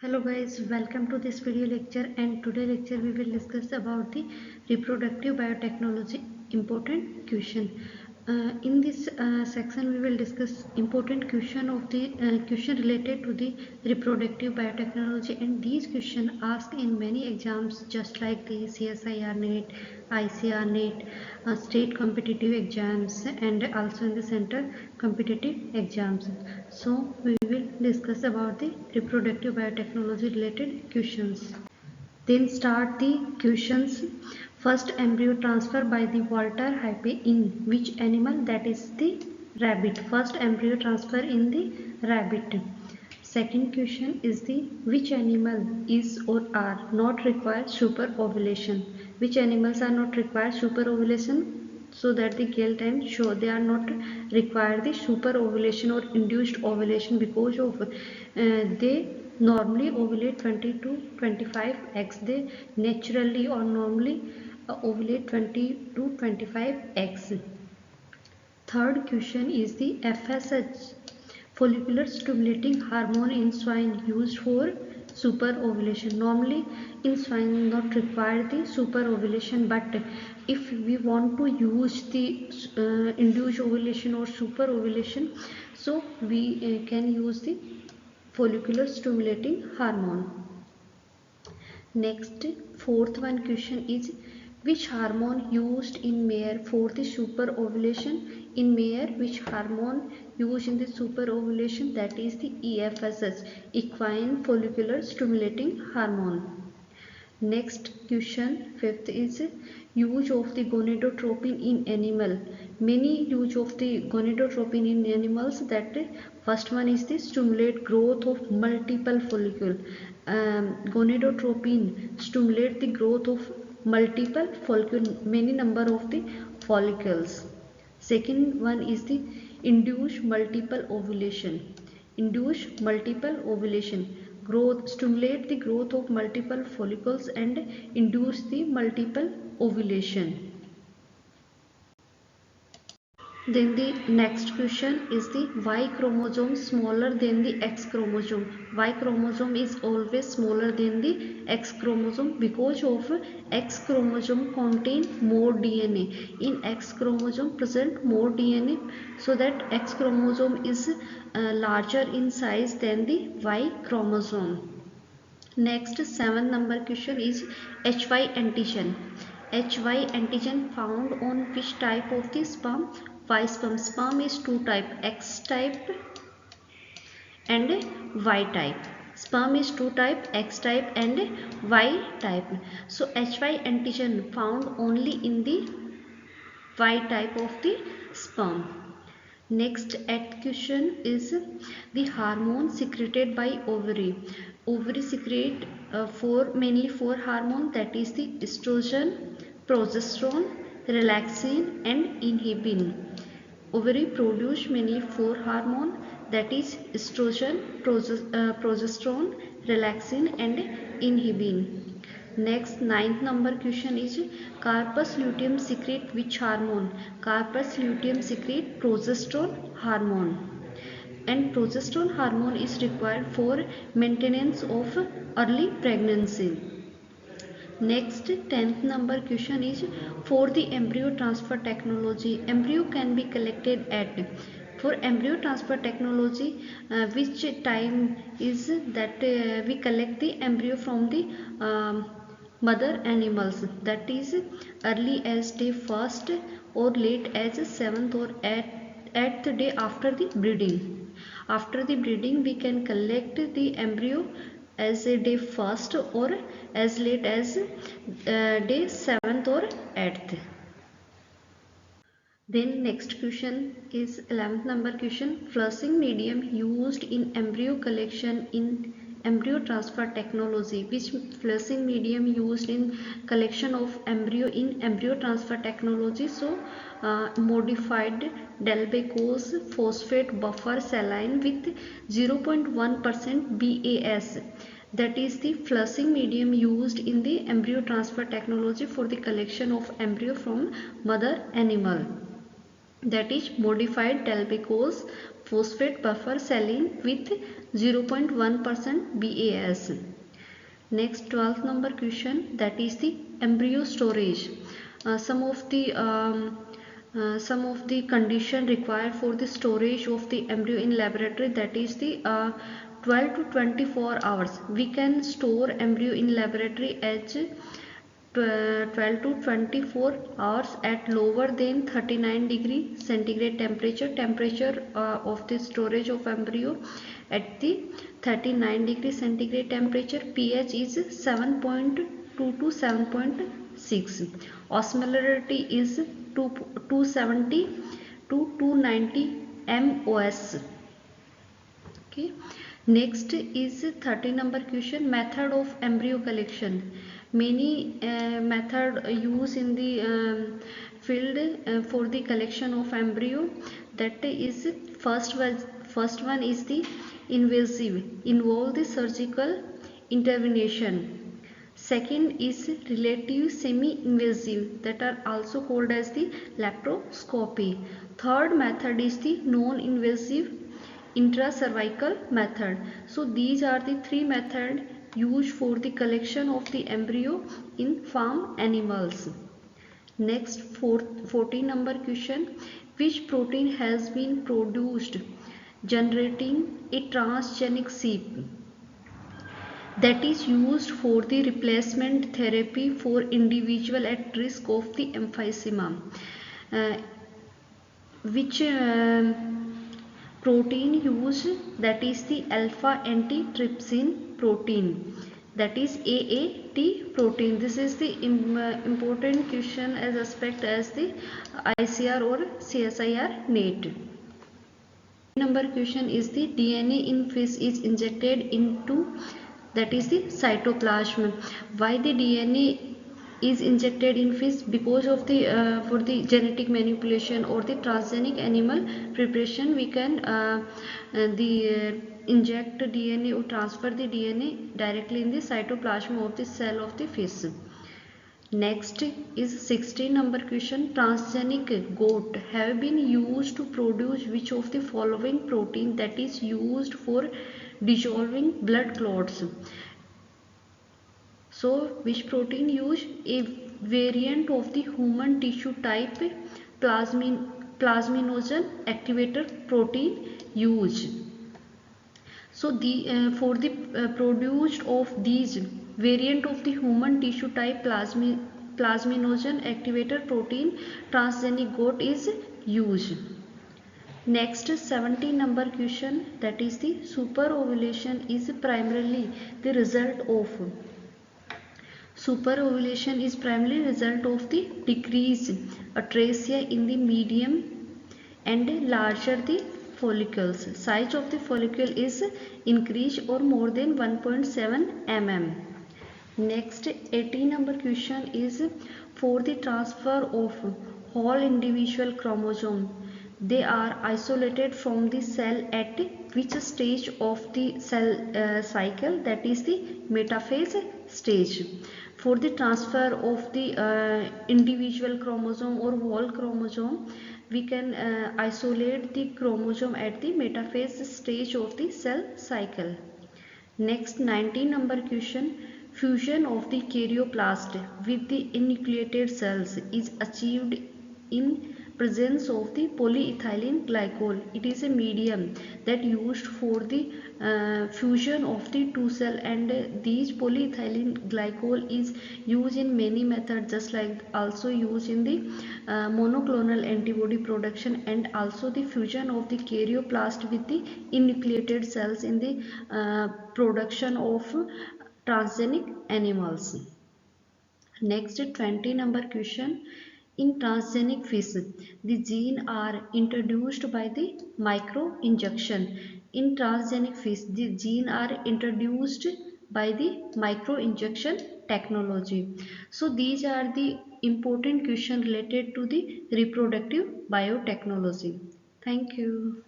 Hello guys, welcome to this video lecture, and today lecture we will discuss about the reproductive biotechnology important question. In this section we will discuss important question of the question related to the reproductive biotechnology, and these questions asked in many exams just like the CSIR NET, ICR NET, state competitive exams, and also in the central competitive exams. So we will discuss about the reproductive biotechnology related questions. Then start the questions. First, embryo transfer by the Walter Hype in which animal? That is the rabbit. First embryo transfer in the rabbit. Second question is the which animal is or are not required super ovulation. Which animals are not required super ovulation? So that the Gale time show they are not required the super ovulation or induced ovulation because of they normally ovulate 20 to 25 eggs. They naturally or normally ovulate 20 to 25 eggs. Third question is the FSH, follicular stimulating hormone in swine, used for super ovulation. Normally in swine not require the super ovulation, but if we want to use the induced ovulation or super ovulation, so we can use the follicular stimulating hormone. Next, fourth one question is which hormone used in mare for the super ovulation? In mare, which hormone used in the super ovulation? That is the EFSH, equine follicular stimulating hormone. Next question, fifth is use of the gonadotropin in animal. Many use of the gonadotropin in animals. That first one is the stimulate growth of multiple follicle. Gonadotropin stimulate the growth of multiple follicle, many number of the follicles. Second one is the induce multiple ovulation. Induce multiple ovulation, growth, stimulate the growth of multiple follicles and induce the multiple ovulation. Then the next question is the Y chromosome smaller than the X chromosome. Y chromosome is always smaller than the X chromosome because of X chromosome contain more DNA. In X chromosome present more DNA, so that X chromosome is larger in size than the Y chromosome. Next, 7 number question is HY antigen. HY antigen found on which type of the sperm? Y sperm. Sperm is two type, X type and Y type. Sperm is two type, X type and Y type. So HY antigen found only in the Y type of the sperm. Next question is the hormone secreted by ovary. Ovary secrete mainly four hormones, that is the estrogen, progesterone, relaxin and inhibin. Ovary produce mainly four hormones, that is estrogen, progesterone, relaxin and inhibin. Next, ninth number question is corpus luteum secrete which hormone? Corpus luteum secrete progesterone hormone, and progesterone hormone is required for maintenance of early pregnancy. Next, 10th number question is for the embryo transfer technology. Embryo can be collected at, for embryo transfer technology, which time is that we collect the embryo from the mother animals, that is early as day first or late as 7th or at the day after the breeding. After the breeding we can collect the embryo as a day first or as late as day 7th or 8th. Then next question is 11th number question, flushing medium used in embryo collection in embryo transfer technology. Which flushing medium used in collection of embryo in embryo transfer technology? So modified Delbecque's phosphate buffer saline with 0.1% BAS. That is the flushing medium used in the embryo transfer technology for the collection of embryo from mother animal. That is modified Delbecque's phosphate buffer saline with 0.1% BAS. Next 12th number question, that is the embryo storage. Some of the condition required for the storage of the embryo in laboratory, that is the 12 to 24 hours. We can store embryo in laboratory as 12 to 24 hours at lower than 39 degree centigrade temperature of the storage of embryo at the 39 degree centigrade temperature. pH is 7.2 to 7.6. Osmolarity is 270 to 290 MOS. Okay. Next is 30 number question, method of embryo collection. Many method used in the field for the collection of embryo. That is first one is the invasive, involve the surgical intervention. Second is relative semi-invasive, that are also called as the laparoscopy. Third method is the non-invasive intracervical method. So these are the three methods used for the collection of the embryo in farm animals. Next 14 number question, which protein has been produced generating a transgenic sheep that is used for the replacement therapy for individual at risk of the emphysema? Which protein used, that is the alpha antitrypsin protein, that is AAT protein. This is the important question as aspect as the ICR or CSIR NET. Number question is the DNA in fish is injected into, that is the cytoplasm. Why the DNA is injected in fish? Because of the for the genetic manipulation or the transgenic animal preparation, we can inject DNA or transfer the DNA directly in the cytoplasm of the cell of the fish. Next is 16 number question, transgenic goat have been used to produce which of the following protein that is used for dissolving blood clots? So which protein used? A variant of the human tissue type plasminogen activator protein used. So the for the produced of these variant of the human tissue type plasminogen activator protein, transgenic goat is used. Next 17 number question, that is the superovulation is primarily the result of decreased atresia in the medium and larger the follicles. Size of the follicle is increased or more than 1.7 mm. Next 18 number question is for the transfer of whole individual chromosome. They are isolated from the cell at which stage of the cell cycle? That is the metaphase stage. For the transfer of the individual chromosome or whole chromosome, we can isolate the chromosome at the metaphase stage of the cell cycle. Next 19 number question, fusion of the karyoplast with the enucleated cells is achieved in presence of the polyethylene glycol. It is a medium that used for the fusion of the two cell, and these polyethylene glycol is used in many methods, just like also used in the monoclonal antibody production and also the fusion of the karyoplast with the enucleated cells in the production of transgenic animals. Next 20 number question, in transgenic fish the gene are introduced by the micro injection. In transgenic fish the gene are introduced by the micro injection technology. So these are the important questions related to the reproductive biotechnology. Thank you.